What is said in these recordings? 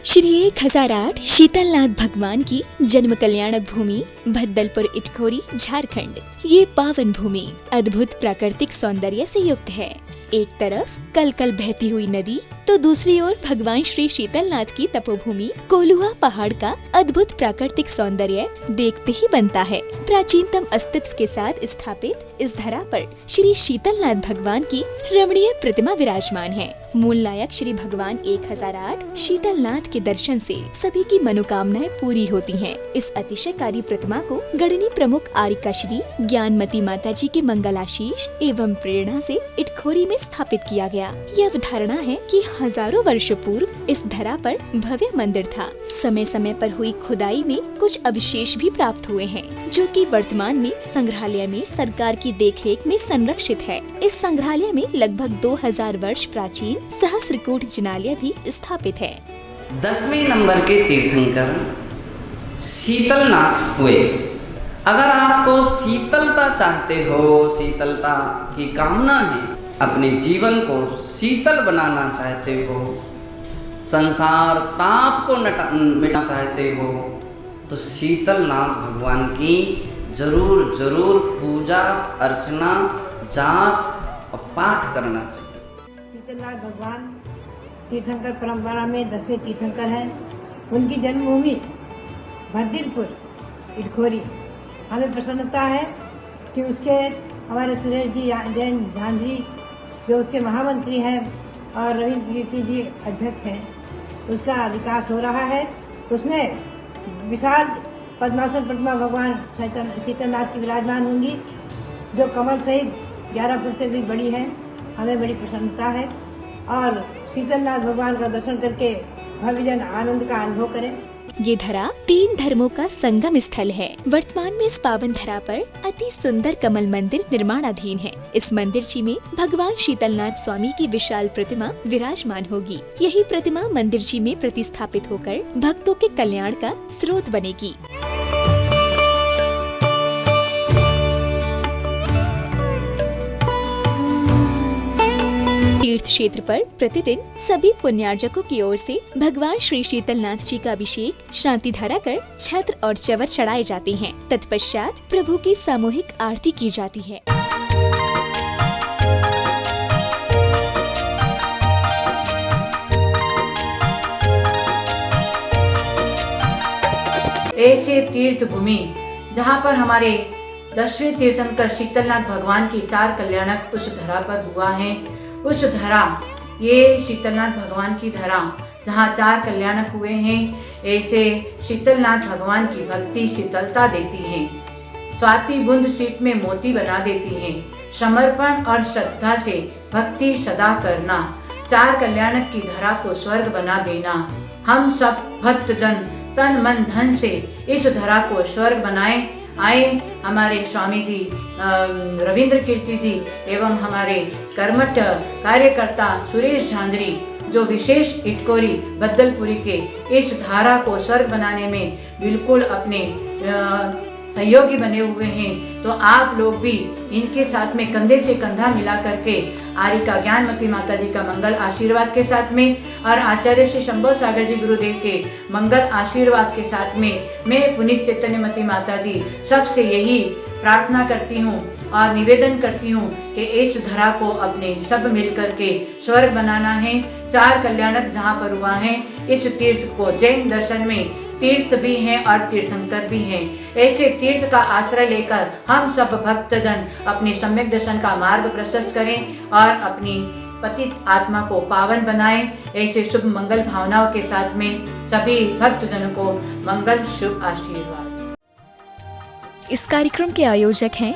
श्री 1008 शीतलनाथ भगवान की जन्म कल्याणक भूमि भद्दलपुर इटखोरी झारखंड। ये पावन भूमि अद्भुत प्राकृतिक सौंदर्य से युक्त है। एक तरफ कल कल बहती हुई नदी तो दूसरी ओर भगवान श्री शीतलनाथ की तपोभूमि कोलुआ पहाड़ का अद्भुत प्राकृतिक सौंदर्य देखते ही बनता है। प्राचीनतम अस्तित्व के साथ स्थापित इस धरा पर श्री शीतलनाथ भगवान की रमणीय प्रतिमा विराजमान है। मूल नायक श्री भगवान 1008 शीतलनाथ के दर्शन से सभी की मनोकामनाएं पूरी होती हैं। इस अतिशयकारी प्रतिमा को गढ़नी प्रमुख आरिका श्री ज्ञानमती माता जी के मंगलाशीष एवं प्रेरणा से इटखोरी में स्थापित किया गया। यह अवधारणा है कि हजारों वर्ष पूर्व इस धरा पर भव्य मंदिर था। समय समय पर हुई खुदाई में कुछ अवशेष भी प्राप्त हुए हैं, जो कि वर्तमान में संग्रहालय में सरकार की देखरेख में संरक्षित है। इस संग्रहालय में लगभग 2000 वर्ष प्राचीन सहस्त्रकूट जिनालय भी स्थापित है। 10वें नंबर के तीर्थंकर शीतलनाथ हुए। अगर आपको शीतलता चाहते हो, शीतलता की कामना है, अपने जीवन को शीतल बनाना चाहते हो, संसार ताप को मिटाना चाहते हो, तो शीतलनाथ भगवान की जरूर जरूर पूजा अर्चना जाप और पाठ करना चाहिए। शीतलनाथ भगवान तीर्थंकर परंपरा में 10वें तीर्थंकर हैं। उनकी जन्मभूमि भद्दलपुर इटखोरी। हमें प्रसन्नता है कि उसके हमारे सुरेश जी जैन झांझी जो उसके महामंत्री हैं और रविंद्र कीर्ति जी अध्यक्ष हैं, उसका विकास हो रहा है। उसमें विशाल पद्मासन प्रतिमा भगवान शीतलनाथ की विराजमान होंगी, जो कमल सहित 11 फुट से भी बड़ी है। हमें बड़ी प्रसन्नता है और शीतलनाथ भगवान का दर्शन करके भव्यजन आनंद का अनुभव करें। ये धरा 3 धर्मों का संगम स्थल है। वर्तमान में इस पावन धरा पर अति सुंदर कमल मंदिर निर्माणाधीन है। इस मंदिर जी में भगवान शीतलनाथ स्वामी की विशाल प्रतिमा विराजमान होगी। यही प्रतिमा मंदिर जी में प्रतिस्थापित होकर भक्तों के कल्याण का स्रोत बनेगी। तीर्थ क्षेत्र पर प्रतिदिन सभी पुण्यार्जकों की ओर से भगवान श्री शीतलनाथ जी का अभिषेक शांति धारा कर छत्र और चवर चढ़ाए जाते हैं। तत्पश्चात प्रभु की सामूहिक आरती की जाती है। ऐसे तीर्थ भूमि जहाँ पर हमारे 10वें तीर्थंकर शीतलनाथ भगवान की 4 कल्याणक उस धरा पर हुआ है। उस धरा, ये शीतलनाथ भगवान की धरा जहाँ 4 कल्याणक हुए हैं, ऐसे शीतलनाथ भगवान की भक्ति शीतलता देती है। स्वाति बूंद सीप में मोती बना देती है। समर्पण और श्रद्धा से भक्ति सदा करना, 4 कल्याणक की धरा को स्वर्ग बना देना। हम सब भक्तजन तन मन धन से इस धरा को स्वर्ग बनाए। आए हमारे स्वामी जी रविंद्र कीर्ति जी एवं हमारे कर्मठ कार्यकर्ता सुरेश झांझरी, जो विशेष इटखोरी भद्दलपुरी के इस धारा को स्वर्ग बनाने में बिल्कुल अपने सहयोगी बने हुए हैं। तो आप लोग भी इनके साथ में कंधे से कंधा मिला करके आरिका ज्ञानमती माता जी का मंगल आशीर्वाद के साथ में और आचार्य श्री शंभो सागर जी गुरुदेव के मंगल आशीर्वाद के साथ में मैं पुनीत चैतन्यमती माता जी सबसे यही प्रार्थना करती हूँ और निवेदन करती हूँ कि इस धरा को अपने सब मिल करके स्वर्ग बनाना है। 4 कल्याणक जहाँ पर हुआ है, इस तीर्थ को जैन दर्शन में तीर्थ भी हैं और तीर्थंकर भी हैं। ऐसे तीर्थ का आश्रय लेकर हम सब भक्तजन अपने सम्यक दर्शन का मार्ग प्रशस्त करें और अपनी पतित आत्मा को पावन बनाएं। ऐसे शुभ मंगल भावनाओं के साथ में सभी भक्तजनों को मंगल शुभ आशीर्वाद। इस कार्यक्रम के आयोजक हैं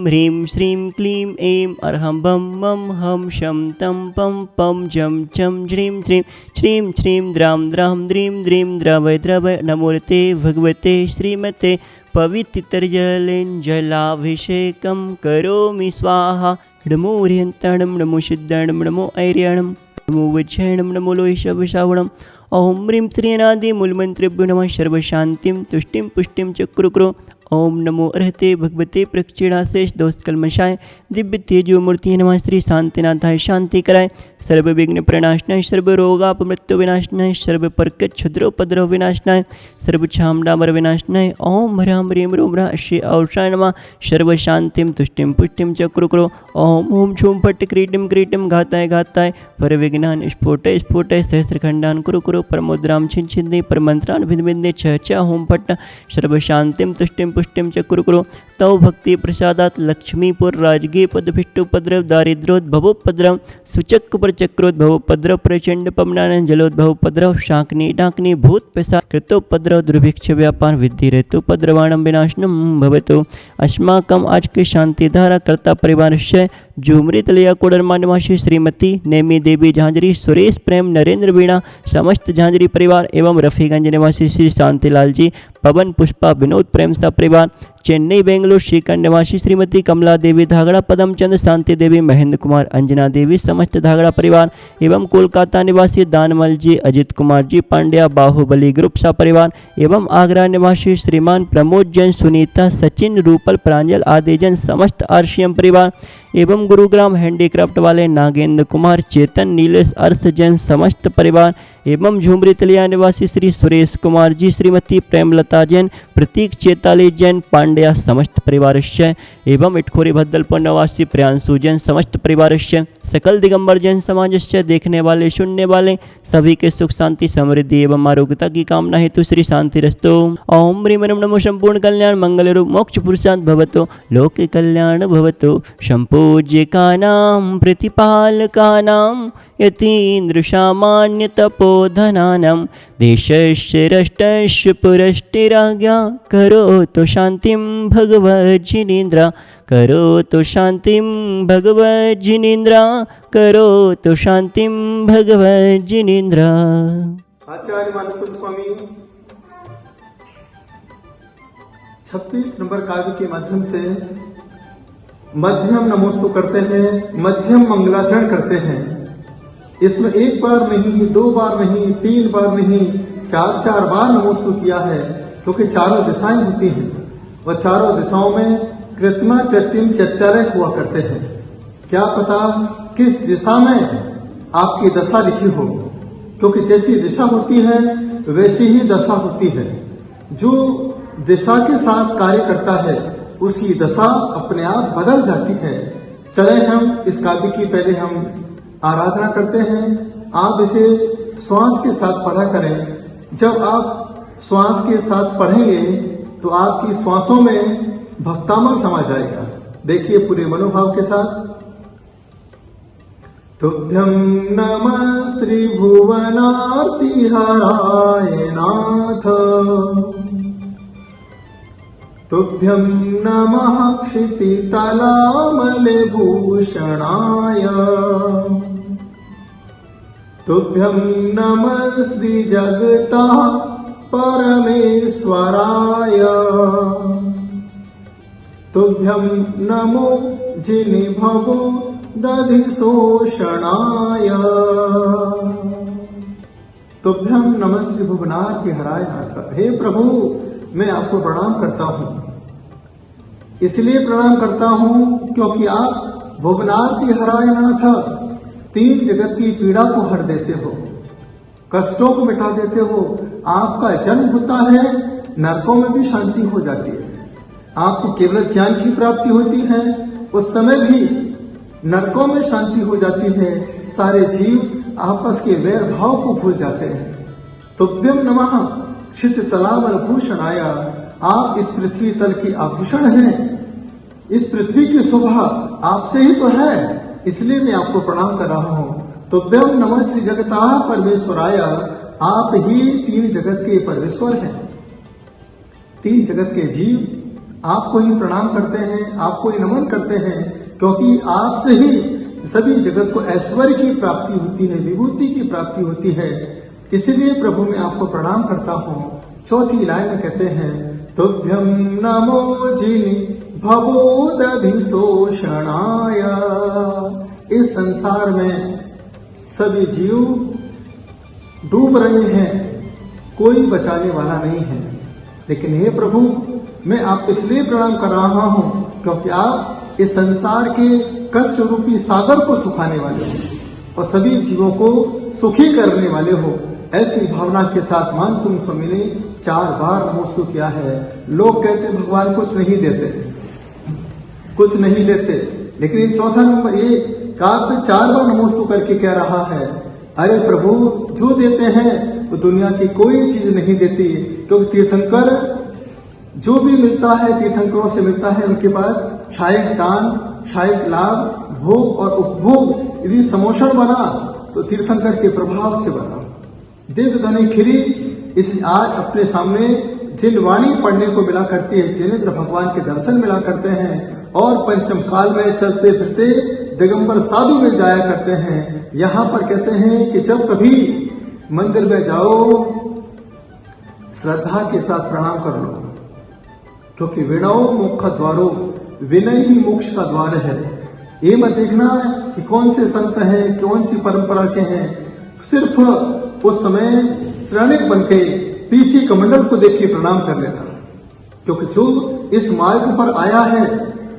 ह्रीं श्रीं क्लीं ऐं अर्हं बं मं हं शं तं पं पं जं चं ज्रीं ज्रीं श्रीं श्रीं द्रां द्रां द्रीं द्रीं द्रवय द्रवय नमोते भगवते श्रीमते पवित्रजलेन जलाभिषेकं करोमि स्वाहा। नमो ह्रीं नमो शुद्धं नमो ऐर्यणं नमो वज्रणं नमो लोहितश्रवणं ओम ह्रीं त्रिनादि मूलमंत्रेभ्यो नमः सर्वशांतिं तुष्टिं पुष्टिं च कुरु। ओम नमो अर्हते भगवते प्रक्षेणाशेष दोषकल्मषाय दिव्य तेजो मूर्ति नमः श्री शांतिनाथाय शांति कराय सर्व विघ्न प्रणाशनाय सर्व रोगापमृत्यु विनाशनाय सर्व परकट क्षुद्रोपद्रव विनाशनाय सर्व छामडामर विनाशनाय ओम ह्रां ह्रीं रूं ह्रां श्री औषाय नमः सर्व शांतिं तुष्टिं पुष्टिं च कुरु। ओम ॐ छूं फट् क्रीटिं क्रीटिं घाताय घाताय पर विघ्नान् स्फोटय स्फोटय सहस्रखंडान् कुरु परमुद्रां छिन्छिन्दे परमंत्रान् भिन्विन्दे छ होम फट् सर्व शांतिं तुष्टिं पुष्टिं च कुरु। तव भक्ति प्रसादात् लक्ष्मीपुर राजगीय पदभिष्टोपद्रव दारिद्रोद्भवोपद्रव सूचक पर चक्रोद्भवोपद्रव प्रचंड पवनानंद जलोद्भवोपद्रव शाकनी डाकनी भूत पिशाच कृतोपद्रव दुर्भिक्ष व्यापार विद्धि हेतुपद्रवाणं विनाशनं भवतु। अस्माकम् आज के शांति धारा कर्ता परिवारस्य झुमरीत लिया कोडरमा निवासी श्रीमती नेमी देवी झांझरी सुरेश प्रेम नरेंद्र वीणा समस्त झांझरी परिवार एवं रफीगंज निवासी श्री शांतिलाल जी पवन पुष्पा विनोद प्रेम सा परिवार चेन्नई बेंगलुरु श्रीखंड निवासी श्रीमती कमला देवी धागड़ा पदम चंद शांति देवी महेंद्र कुमार अंजना देवी समस्त धागड़ा परिवार एवं कोलकाता निवासी दानमल जी अजित कुमार जी पांड्या बाहुबली ग्रुप सा परिवार एवं आगरा निवासी श्रीमान प्रमोद जैन सुनीता सचिन रूपल प्रांजल आदि जन समस्त आरसीएम परिवार एवं गुरुग्राम हैंडीक्राफ्ट वाले नागेंद्र कुमार चेतन नीलेश अर्थ जैन समस्त परिवार एवं झुमरी तलिया निवासी श्री सुरेश कुमार जी श्रीमती प्रेमलता जैन प्रतीक चेताली जैन पांड्या समस्त परिवारस्य एवं इटखोरी भद्दलपुर निवासी प्रियांशु जैन समस्त परिवारस्य सकल दिगंबर जैन समाजस्य देखने वाले सुनने वाले सभी के सुख शांति समृद्धि एवं आरोग्यता की कामना हेतु श्री शांति रस्तो। ओम ह्रीं ह्रीं नमो संपूर्ण कल्याण मंगल रूप मोक्ष पुरुषार्थ भवतो लोक कल्याण भवतो संपूज्यकानां प्रतिपालकानां यतीन्द्र सामान्य तपोधनानां देशस्य राष्ट्रस्य पुरस्तिराज्ञा करोतु शांतिं भगवज्जिनेन्द्र करोतु शांतिं भगवज्जिनेन्द्र करोतु शांतिं भगवज्जिनेन्द्र। आचार्य मानवतम स्वामी 36 नंबर काव्य के माध्यम से मध्यम नमोस्तु करते हैं, मध्यम मंगलाचरण करते हैं। इसमें एक बार नहीं, 2 बार नहीं, 3 बार नहीं, 4 बार नमोस्तु किया है, क्योंकि चारों दिशाएं होती हैं और चारों दिशाओं में कृत्रिम कृत्रिम चैत्यालय हुआ करते हैं। क्या पता किस दिशा में आपकी दशा लिखी हो, क्योंकि जैसी दिशा होती है वैसी ही दशा होती है। जो दिशा के साथ कार्य करता है उसकी दशा अपने आप बदल जाती है। चले हम इस काव्य की पहले हम आराधना करते हैं। आप इसे श्वास के साथ पढ़ा करें। जब आप श्वास के साथ पढ़ेंगे तो आपकी श्वासों में भक्तामर समा जाएगा। देखिए पूरे मनोभाव के साथ। तुभ्यं नमः त्रिभुवनार्तिहराय नाथ, तुभ्यं नमः क्षितितलामलभूषणाय, तुभ्यं नमः श्रीजगतः परमेश्वराय, तुभ्यं नमो जिनिभवो दधिशोषणाय, तुभ्यं नमः त्रिभुवनार्तिहराय नाथ। हे प्रभु, मैं आपको प्रणाम करता हूँ। इसलिए प्रणाम करता हूँ क्योंकि आप भुवनार्तिहराय नाथ 3 जगत की पीड़ा को हर देते हो, कष्टों को मिटा देते हो। आपका जन्म होता है, नरकों में भी शांति हो जाती है। आपको केवल ज्ञान की प्राप्ति होती है, उस समय भी नरकों में शांति हो जाती है। सारे जीव आपस के वैर भाव को भूल जाते हैं। तुभ्यं नमः क्षितितलामलभूषणाय, आप इस पृथ्वी तल की आभूषण हैं। इस पृथ्वी की शोभा आपसे ही तो है, इसलिए मैं आपको प्रणाम कर रहा हूँ। तुभ्यं नमः श्री जगतः परमेश्वराय, आप ही 3 जगत के परमेश्वर हैं। 3 जगत के जीव आपको ही प्रणाम करते हैं, आपको ही नमन करते हैं, क्योंकि आपसे ही सभी जगत को ऐश्वर्य की प्राप्ति होती है, विभूति की प्राप्ति होती है। इसलिए प्रभु मैं आपको प्रणाम करता हूँ। चौथी लाइन में कहते हैं तुभ्यं नमो जिनि भवो दधिशोषणाय। इस संसार में सभी जीव डूब रहे हैं, कोई बचाने वाला नहीं है। लेकिन हे प्रभु, मैं आपको इसलिए प्रणाम कर रहा हूं क्योंकि आप इस संसार के कष्ट रूपी सागर को सुखाने वाले हो और सभी जीवों को सुखी करने वाले हो। ऐसी भावना के साथ मान तुम स्वामी ने 4 बार नमोस्तु किया है। लोग कहते भगवान कुछ नहीं देते, कुछ नहीं लेते, लेकिन ये चौथा नंबर ये काव्य 4 बार नमोस्तु करके कह रहा है, अरे प्रभु जो देते हैं तो दुनिया की कोई चीज नहीं देती, क्योंकि तीर्थंकर जो भी मिलता है तीर्थंकरों से मिलता है। उनके पास शायद दान, शायद लाभ, भोग और उपभोग यदि समोषण बना तो तीर्थंकर के प्रभाव से बना। दिव्य धनी खिरी इसलिए आज अपने सामने जिन वाणी पढ़ने को मिला करती है, जिनेंद्र भगवान के दर्शन मिला करते हैं और पंचम काल में चलते फिरते दिगंबर साधु मिल जाया करते हैं। यहाँ पर कहते हैं कि जब कभी मंदिर में जाओ श्रद्धा के साथ प्रणाम कर लो, क्योंकि विनयो मोक्ष द्वारो, विनय ही मोक्ष का द्वार है। ये मत देखना कि कौन से संत हैं, कौन सी परंपरा के हैं, सिर्फ उस समय श्रेणिक बनके पीछे कमंडल को देख के प्रणाम कर लेना, क्योंकि जो इस मार्ग पर आया है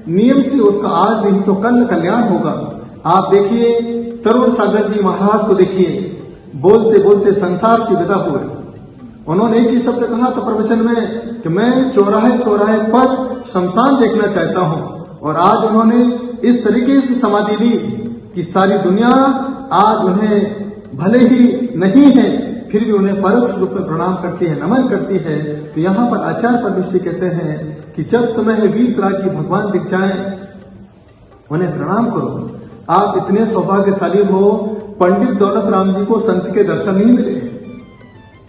नियम से उसका आज नहीं तो कल कल्याण होगा। आप देखिए तरुण सागर जी महाराज को देखिए, बोलते बोलते संसार से विदा हुए। उन्होंने एक ही शब्द कहा था प्रवचन में कि मैं चौराहे चौराहे पर शमशान देखना चाहता हूं, और आज उन्होंने इस तरीके से समाधि ली कि सारी दुनिया आज उन्हें भले ही नहीं है फिर भी उन्हें परोक्ष रूप में प्रणाम करती है, नमन करती है। तो यहाँ पर आचार्य परमेश्वरी कहते हैं कि जब तुम्हें 20 तरह की भगवान दिख जाए उन्हें प्रणाम करो। आप इतने सौभाग्यशाली हो, पंडित दौलत राम जी को संत के दर्शन नहीं मिले,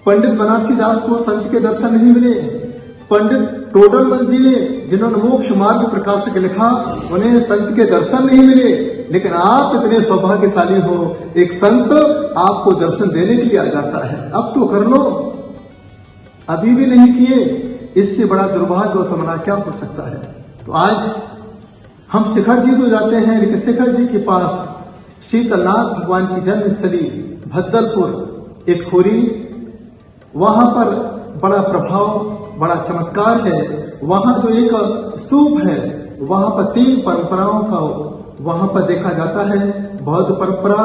पंडित बनारसी दास को संत के दर्शन नहीं मिले, पंडित टोडरमल जी ने जिन्होंने मोक्ष मार्ग प्रकाशक लिखा उन्हें संत के दर्शन नहीं मिले। लेकिन आप इतने सौभाग्यशाली हो, एक संत आपको दर्शन देने के लिए आ जाता है। अब तो कर लो, अभी भी नहीं किए, इससे बड़ा दुर्भाग्य और तुम्हारा क्या हो सकता है। तो आज हम शिखर जी को जाते हैं, लेकिन शिखर जी के पास शीतलनाथ भगवान की जन्मस्थली भद्दलपुर इटखोरी, वहां पर बड़ा प्रभाव, बड़ा चमत्कार है। वहां जो एक स्तूप है वहां पर 3 परंपराओं का वहां पर देखा जाता है, बौद्ध परंपरा,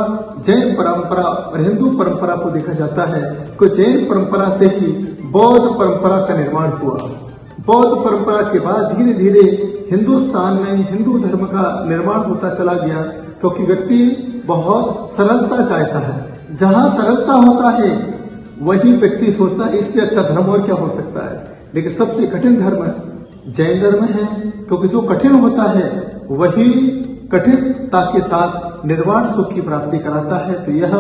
जैन परंपरा और हिंदू परंपरा को देखा जाता है। कि जैन परंपरा से ही बौद्ध परंपरा का निर्माण हुआ। बौद्ध परंपरा के बाद धीरे धीरे हिंदुस्तान में हिंदू धर्म का निर्माण होता चला गया, क्योंकि व्यक्ति बहुत सरलता चाहता है। जहां सरलता होता है वही व्यक्ति सोचता है इससे अच्छा धर्म और क्या हो सकता है। लेकिन सबसे कठिन धर्म जैन धर्म है, क्योंकि जो कठिन होता है वही कठिनता के साथ निर्वाण सुख की प्राप्ति कराता है। तो यह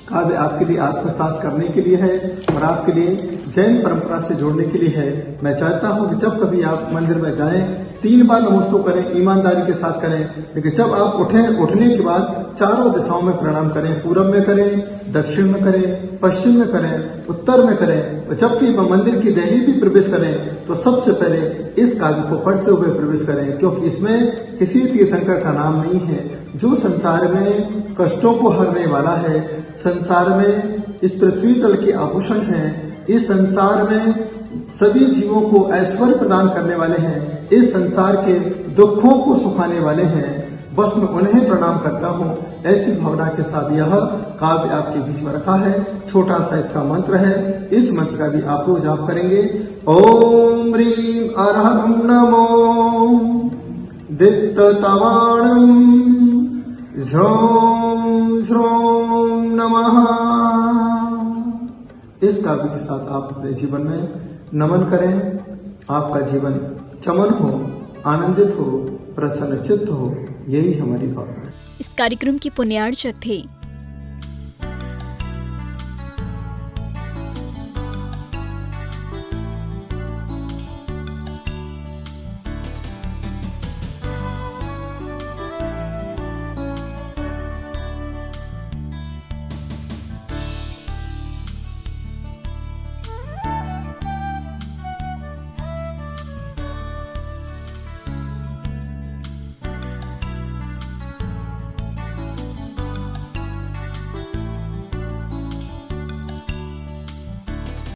काव्य आपके लिए आत्मसात करने के लिए है और आपके लिए जैन परंपरा से जोड़ने के लिए है। मैं चाहता हूं कि जब कभी आप मंदिर में जाएं 3 बार नमस्ते करें, ईमानदारी के साथ करें। लेकिन जब आप उठने के बाद चारों दिशाओं में प्रणाम करें, पूरब में करें, दक्षिण में करें, पश्चिम में करें, उत्तर में करें। और जबकि मंदिर की दहली भी प्रवेश करें तो सबसे पहले इस काव्य को पढ़ते हुए प्रवेश करें, क्योंकि इसमें किसी तीर्थंकर का नाम नहीं है। जो संसार में कष्टों को हरने वाला है, संसार में इस पृथ्वी तल के आभूषण हैं, इस संसार में सभी जीवों को ऐश्वर्य प्रदान करने वाले हैं, इस संसार के दुखों को सुखाने वाले हैं, बस मैं उन्हें प्रणाम करता हूँ। ऐसी भावना के साथ यह काव्य आपके बीच में रखा है। छोटा सा इसका मंत्र है, इस मंत्र का भी आप लोग जाप करेंगे। ओम ह्रीं अरहं नमो दित्तवाणं झ्रौं श्रौं नमः। इस काव्य के साथ आप अपने जीवन में नमन करें, आपका जीवन चमन हो, आनंदित हो, प्रसन्नचित्त हो, यही हमारी भावना है। इस कार्यक्रम के पुण्यार्चक थे